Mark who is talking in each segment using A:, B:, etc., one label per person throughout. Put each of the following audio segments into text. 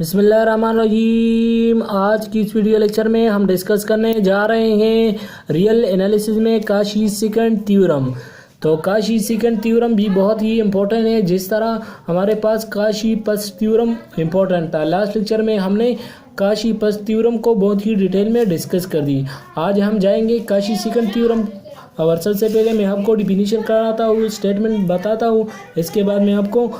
A: बिस्मिल्लाहिर्रहमानिर्रहीम। आज की इस वीडियो लेक्चर में हम डिस्कस करने जा रहे हैं रियल एनालिसिस में काशी-सीकेंट थ्योरम। तो काशी-सीकेंट थ्योरम भी बहुत ही इम्पोर्टेंट है, जिस तरह हमारे पास काशी-पस थ्योरम इम्पोर्टेंट था। लास्ट लेक्चर में हमने काशी-पस थ्योरम को बहुत ही डिटेल में डिस्कस कर दी। आज हम जाएंगे काशी-सीकेंट थ्योरम। और सबसे पहले मैं आपको डिफिनीशन कराता हूँ, स्टेटमेंट बताता हूँ, इसके बाद मैं आपको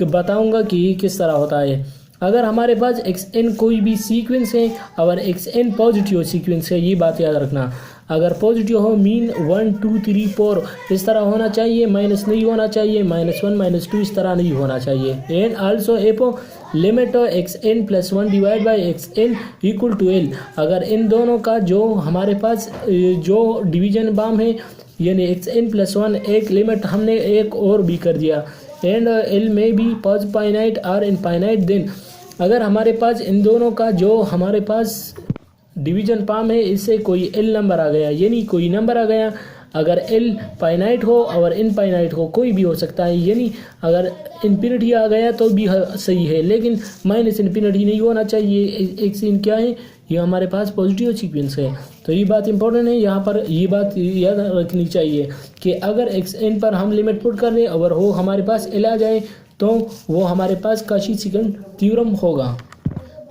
A: बताऊँगा कि किस तरह होता है। अगर हमारे पास xn कोई भी सीक्वेंस है और xn पॉजिटिव सीक्वेंस है, ये बात याद रखना। अगर पॉजिटिव हो मीन 1 2 3 4 इस तरह होना चाहिए, माइनस नहीं होना चाहिए, -1 -2 इस तरह नहीं होना चाहिए। एंड आल्सो एपो limit xn + 1 divide by xn equal to l। अगर इन दोनों का जो हमारे पास जो डिवीजन बाम है, यानी xn + 1 एक लिमिट हमने एक और भी कर दिया। एंड l में भी पॉज फाइनाइट और इनफाइनाइट, देन अगर हमारे पास इन दोनों का जो हमारे पास डिवीजन पाम है, इससे कोई एल नंबर आ गया, यानी कोई नंबर आ गया। अगर एल फाइनाइट हो और इनफाइनाइट हो, कोई भी हो सकता है, यानी अगर इन्फिनिटी आ गया तो भी सही है, लेकिन माइनस इन्फिनिटी नहीं होना चाहिए। एक सीन क्या है, ये हमारे पास पॉजिटिव सीक्वेंस है। तो ये बात इंपॉर्टेंट है, यहाँ पर ये बात याद रखनी चाहिए कि अगर xn पर हम लिमिट पुट कर दें और हो हमारे पास एल आ जाए, तो वो हमारे पास काशी-सीकेंट थ्योरम होगा।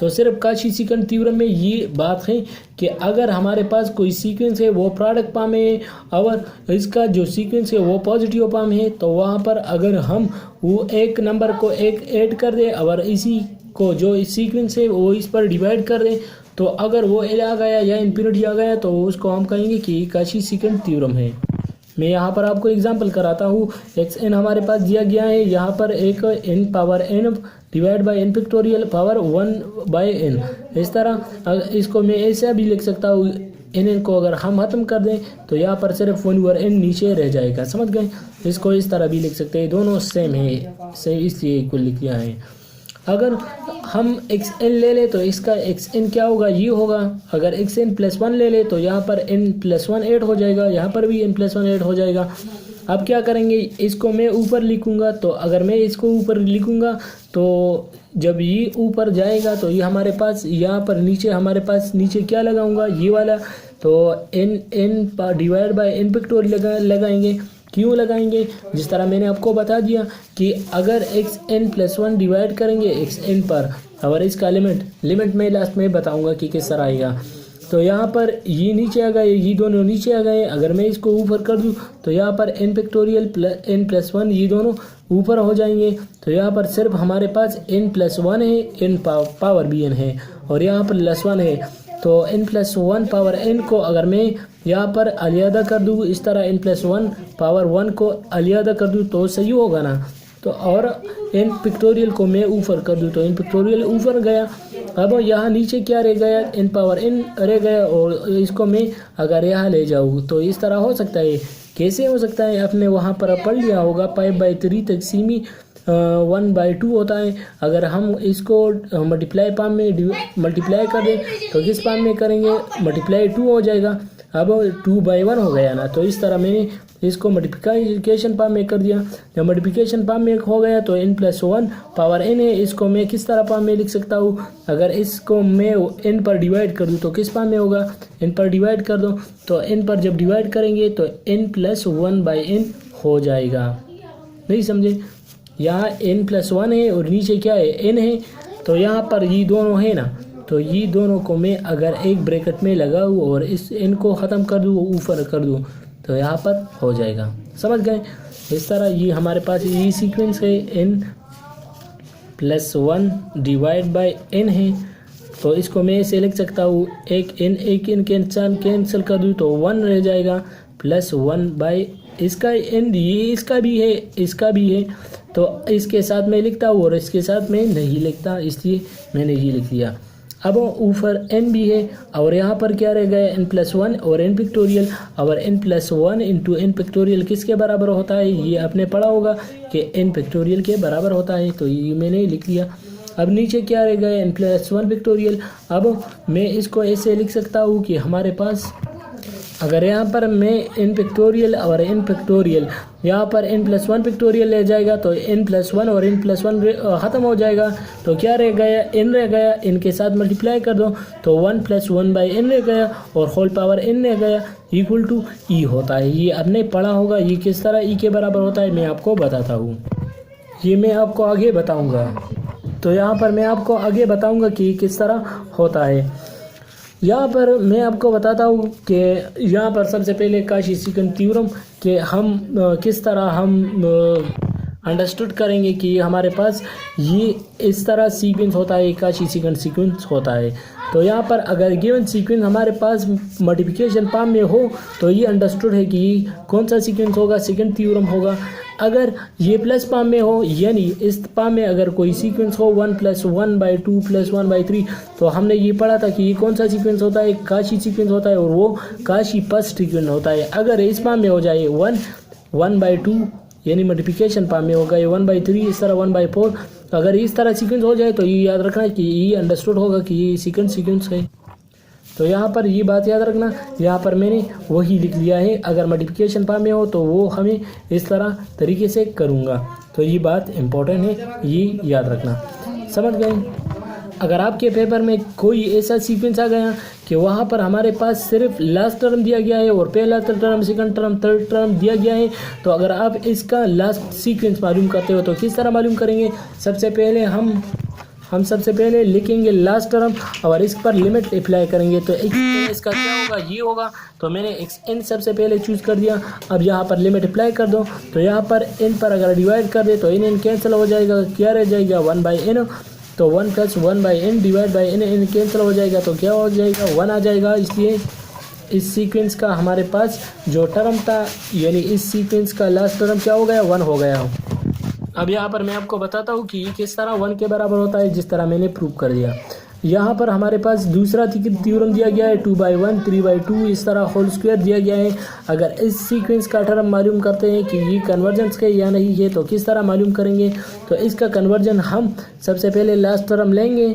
A: तो सिर्फ काशी-सीकेंट थ्योरम में ये बात है कि अगर हमारे पास कोई सीक्वेंस है वो प्रोडक्ट फॉर्म है और इसका जो सीक्वेंस है वो पॉजिटिव फॉर्म है, तो वहाँ पर अगर हम वो एक नंबर को एक ऐड कर दें और इसी को जो इस सीक्वेंस है वो इस पर डिवाइड कर दें, तो अगर वो एल आ गया या इन्फिनिटी आ गया, तो उसको हम कहेंगे कि काशी-सीकेंट थ्योरम है। मैं यहाँ पर आपको एग्जांपल कराता हूँ। xn हमारे पास दिया गया है, यहाँ पर एक n power n divide by n pictorial power 1/n। इस तरह इसको मैं ऐसा भी लिख सकता हूँ, n को अगर हम खत्म कर दें तो यहाँ पर सिर्फ 1/n नीचे रह जाएगा, समझ गए। इसको इस तरह भी लिख सकते हैं, दोनों सेम है, सही इसलिए इक्वल लिख दिया है। अगर हम xn ले ले तो इसका xn क्या होगा, ये होगा। अगर xn + 1 ले ले तो यहाँ पर n + 1 ऐड हो जाएगा, यहाँ पर भी n + 1 ऐड हो जाएगा। अब क्या करेंगे, इसको मैं ऊपर लिखूँगा। तो अगर मैं इसको ऊपर लिखूँगा तो जब ये ऊपर जाएगा तो ये हमारे पास यहाँ पर नीचे हमारे पास नीचे क्या लगाऊंगा, ये वाला। तो n divide by n pictorial लगाएंगे। क्यों लगाएंगे, जिस तरह मैंने आपको बता दिया कि अगर xn + 1 डिवाइड करेंगे xn पर और इसका लिमिट में लास्ट में बताऊंगा कि किस तरह आएगा। तो यहाँ पर ये नीचे आ गए, ये दोनों नीचे आ गए। अगर मैं इसको ऊपर कर दूँ तो यहाँ पर n पिक्टोरियल n + 1 ये दोनों ऊपर हो जाएंगे। तो यहाँ पर सिर्फ हमारे पास n + 1 है, n पावर भी n है, और यहाँ पर +1 है। तो n + 1 पावर n को अगर मैं यहाँ पर अलग कर दूँ, इस तरह n + 1 पावर 1 को अलग कर दूँ तो सही होगा ना। तो और n पिक्टोरियल को मैं ऊपर कर दूँ तो n पिक्टोरियल ऊपर गया। अब यहाँ नीचे क्या रह गया, n पावर n रह गया, और इसको मैं अगर यहाँ ले जाऊँ तो इस तरह हो सकता है। कैसे हो सकता है, आपने वहाँ पर पढ़ लिया होगा, 5/3 तकसीमी 1/2 होता है। अगर हम इसको मल्टीप्लाई पाम में मल्टीप्लाई कर दें तो किस पाम में करेंगे, मल्टीप्लाई 2 हो जाएगा। अब 2/1 हो गया ना, तो इस तरह मैंने इसको मल्टीप्लिकेशन पाम में कर दिया। जब मल्टीप्लिकेशन पाम में हो गया तो n + 1 पावर n है, इसको मैं किस तरह पाम में लिख सकता हूँ। अगर इसको मैं n पर डिवाइड कर दूँ तो किस पाम में होगा, n पर डिवाइड कर दो। तो n पर जब डिवाइड करेंगे तो n + 1/n हो जाएगा। नहीं समझे, यहाँ n + 1 है और नीचे क्या है, n है। तो यहाँ पर ये दोनों है ना, तो ये दोनों को मैं अगर एक ब्रैकेट में लगाऊँ और इस n को ख़त्म कर दूँ, ऊपर कर दूँ, तो यहाँ पर हो जाएगा, समझ गए। इस तरह ये हमारे पास ये सीक्वेंस है, n + 1 डिवाइड बाई n है। तो इसको मैं ऐसे लिख सकता हूँ, एक n कैंसिल कर दूँ तो 1 रह जाएगा, +1 इसका n, ये इसका भी है, इसका भी है। तो इसके साथ मैं लिखता हूँ और इसके साथ मैं नहीं लिखता, इसलिए मैंने ये लिख दिया। अब ऊपर n भी है और यहाँ पर क्या रह गया, n + 1 और n पिक्टोरियल। और n + 1 × n पिक्टोरियल किसके बराबर होता है, ये आपने पढ़ा होगा कि n पिक्टोरियल के बराबर होता है, तो ये मैंने लिख दिया। अब नीचे क्या रह गया, n + 1 पिक्टोरियल। अब मैं इसको ऐसे लिख सकता हूँ कि हमारे पास अगर यहाँ पर मैं n पिक्टोरियल और n पिक्टोरियल यहाँ पर n+1 पिक्टोरियल ले जाएगा तो n+1 और n+1 ख़त्म हो जाएगा, तो क्या रह गया, n रह गया, n के साथ मल्टीप्लाई कर दो तो 1 + 1/n रह गया और होल पावर n रह गया इक्वल टू e होता है। ये आपने पढ़ा होगा, ये किस तरह e के बराबर होता है मैं आपको बताता हूँ, ये मैं आपको आगे बताऊँगा। तो यहाँ पर मैं आपको आगे बताऊँगा कि किस तरह होता है। यहाँ पर मैं आपको बताता हूँ कि यहाँ पर सबसे पहले काशी-सीकेंट थ्योरम के हम किस तरह हम अंडरस्टूड करेंगे कि हमारे पास ये इस तरह सीक्वेंस होता है, काशी-सीकेंट सीक्वेंस होता है। तो यहाँ पर अगर गिवन सीक्वेंस हमारे पास मल्टीप्लिकेशन फॉर्म में हो तो ये अंडरस्टूड है कि कौन सा सीक्वेंस होगा, सेकंड थ्योरम होगा। अगर ये प्लस फॉर्म में हो यानी इस फॉर्म में अगर कोई सीक्वेंस हो 1 + 1/2 + 1/3 तो हमने ये पढ़ा था कि ये कौन सा सीक्वेंस होता है, काशी सीक्वेंस होता है और वो काशी फर्स्ट सीक्वेंस होता है। अगर इस फॉर्म में हो जाए 1/2 यानी मल्टीप्लिकेशन फॉर्म में होगा ये 1/3, इस तरह 1/4, अगर इस तरह सीक्वेंस हो जाए तो ये याद रखना कि ये अंडरस्टूड होगा कि ये सेकंड सीक्वेंस है। तो यहाँ पर ये बात याद रखना, यहाँ पर मैंने वही लिख लिया है, अगर मल्टीप्लिकेशन फॉर्म में हो तो वो हमें इस तरह तरीके से करूँगा। तो ये बात इम्पोर्टेंट है, ये याद रखना, समझ गए। अगर आपके पेपर में कोई ऐसा सीक्वेंस आ गया कि वहाँ पर हमारे पास सिर्फ लास्ट टर्म दिया गया है और पहला term, second term, third term दिया गया है, तो अगर आप इसका लास्ट सीक्वेंस मालूम करते हो तो किस तरह मालूम करेंगे। सबसे पहले हम सबसे पहले लिखेंगे लास्ट टर्म और इस पर लिमिट अप्लाई करेंगे तो इसका क्या होगा, ये होगा। तो मैंने xn सबसे पहले चूज़ कर दिया। अब यहाँ पर लिमिट अप्लाई कर दो तो यहाँ पर n पर अगर डिवाइड कर दे तो n कैंसिल हो जाएगा, क्या रह जाएगा 1/n, तो 1 + 1/n divide by n cancel हो जाएगा तो क्या हो जाएगा 1 आ जाएगा। इसलिए इस सीक्वेंस का हमारे पास जो टर्म था यानी इस सीक्वेंस का लास्ट टर्म क्या हो गया, 1 हो गया। अब यहाँ पर मैं आपको बताता हूँ कि ये किस तरह 1 के बराबर होता है, जिस तरह मैंने प्रूव कर दिया। यहाँ पर हमारे पास दूसरा थ्योरम दिया गया है 2/1, 3/2, इस तरह होल स्क्वायर दिया गया है। अगर इस सीक्वेंस का टर्म मालूम करते हैं कि ये कन्वर्जेंस है या नहीं है तो किस तरह मालूम करेंगे। तो इसका कन्वर्जन हम सबसे पहले लास्ट टर्म लेंगे,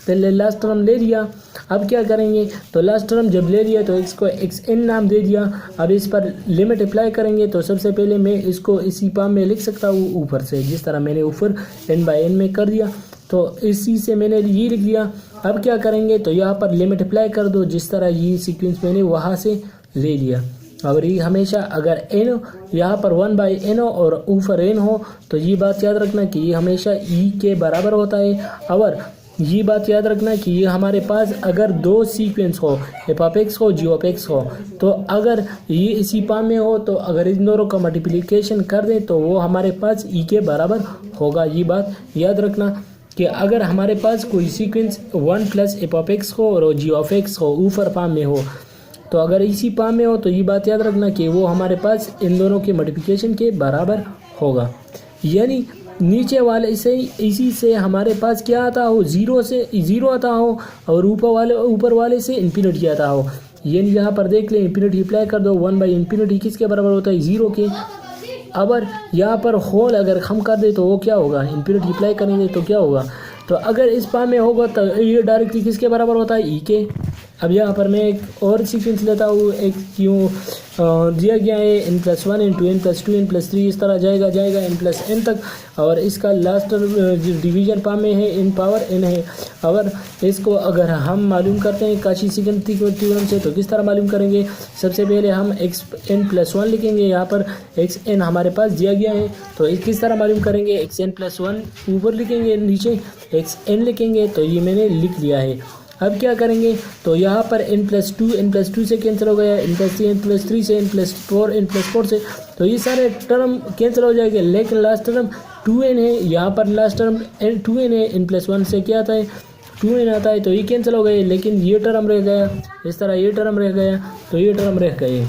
A: पहले लास्ट टर्म ले लिया। अब क्या करेंगे, तो लास्ट टर्म जब ले लिया तो इसको xn नाम दे दिया। अब इस पर लिमिट अप्लाई करेंगे तो सबसे पहले मैं इसको इसी फॉर्म में लिख सकता हूँ ऊपर से, जिस तरह मैंने ऊपर n/n में कर दिया तो इसी से मैंने ये लिख दिया। अब क्या करेंगे, तो यहाँ पर लिमिट अप्लाई कर दो, जिस तरह ये सीक्वेंस मैंने वहाँ से ले लिया। और ये हमेशा अगर n यहाँ पर 1/n हो और ऊपर n हो तो ये बात याद रखना कि ये हमेशा e के बराबर होता है। और ये बात याद रखना कि ये हमारे पास अगर दो सीक्वेंस हो, f(x) हो, g(x) हो, तो अगर ये इसी फॉर्म में हो तो अगर इन दोनों का मल्टीप्लिकेशन कर दें तो वो हमारे पास e के बराबर होगा। ये बात याद रखना कि अगर हमारे पास कोई सीक्वेंस 1 + f(x) हो और g(x) हो, ऊपर फॉर्म में हो, तो अगर इसी फॉर्म में हो तो ये बात याद रखना कि वो हमारे पास इन दोनों के मल्टीप्लिकेशन के बराबर होगा। यानी नीचे वाले से इसी से हमारे पास क्या आता हो, 0 से 0 आता हो और ऊपर वाले से इन्फिनिटी आता हो। यानी यहाँ पर देख ले, इन्फिनिटी अप्लाई कर दो, 1/∞ किसके बराबर होता है, 0 के। अब यहाँ पर होल अगर हम कर दे तो वो क्या होगा, इन्फिनिटी अप्लाई करेंगे तो क्या होगा, तो अगर इस फॉर्म में होगा तो ये डायरेक्टली किसके बराबर होता है, ई के। अब यहाँ पर मैं एक और सीक्वेंस लेता हूँ, एक क्यों दिया गया है n+1 × n+2 n+3 इस तरह जाएगा n+n तक, और इसका लास्ट डिवीजन फॉर्म में है n⁻n है। और इसको अगर हम मालूम करते हैं काशी-सीकेंट थ्योरम से तो किस तरह मालूम करेंगे। सबसे पहले हम xn+1 लिखेंगे, यहाँ पर xn हमारे पास दिया गया है तो किस तरह मालूम करेंगे, xn+1 ऊपर लिखेंगे, नीचे xn लिखेंगे, तो ये मैंने लिख लिया है। अब क्या करेंगे, तो यहाँ पर n+2 से कैंसिल हो गया, n+3 से, n+4 से, तो ये सारे टर्म कैंसिल हो जाएंगे, लेकिन लास्ट टर्म 2n है। यहाँ पर लास्ट टर्म 2n है, n+1 से क्या आता है 2n आता है, तो ये कैंसिल हो गए, लेकिन ये टर्म रह गया, इस तरह ये टर्म रह गया, तो ये टर्म रह गए।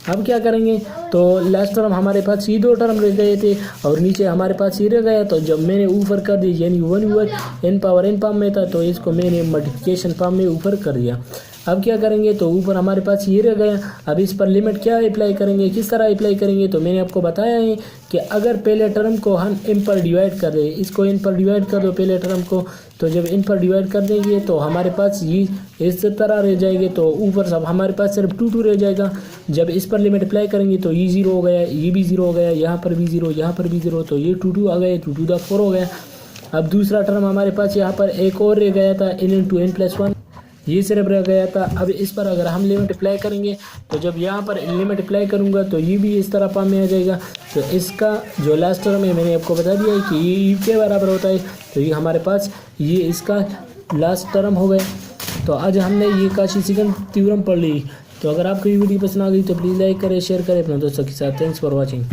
A: अब क्या करेंगे, तो लास्ट टर्म हमारे पास ये 2 टर्म रह गए थे और नीचे हमारे पास ये रह गया, तो जब मैंने ऊपर कर दी यानी 1/n फॉर्म में था तो इसको मैंने मल्टीप्लिकेशन फॉर्म में ऊपर कर दिया। अब क्या करेंगे, तो ऊपर हमारे पास ये रह गया। अब इस पर लिमिट क्या अप्लाई करेंगे, किस तरह अप्लाई करेंगे, तो मैंने आपको बताया है कि अगर पहले टर्म को हम इन पर डिवाइड कर दें, इसको इन पर डिवाइड कर दो पहले टर्म को, तो जब इन पर डिवाइड कर देंगे तो हमारे पास ये इस तरह रह जाएगी, तो ऊपर सब हमारे पास सिर्फ 2 रह जाएगा। जब इस पर लिमिट अप्लाई करेंगे तो ये 0 हो गया, ये भी 0 हो गया, यहाँ पर भी 0, यहाँ पर भी 0, तो ये 2 आ गए, 2 द 4 हो गया। अब दूसरा टर्म हमारे पास यहाँ पर एक और रह गया था, n × n+1, ये सिर्फ रह गया था। अब इस पर अगर हम लिमिट अप्लाई करेंगे तो जब यहाँ पर लिमिट अप्लाई करूँगा तो ये भी इस तरह फॉर्म में आ जाएगा। तो इसका जो लास्ट टर्म है मैंने आपको बता दिया है कि ये के बराबर होता है, तो ये हमारे पास ये इसका लास्ट टर्म हो गया। तो आज हमने ये काशी-सीकंट थ्योरम पढ़ ली। तो अगर आपको ये वीडियो पसंद आ गई तो प्लीज़ लाइक करें, शेयर करें अपने दोस्तों के साथ। Thanks for watching.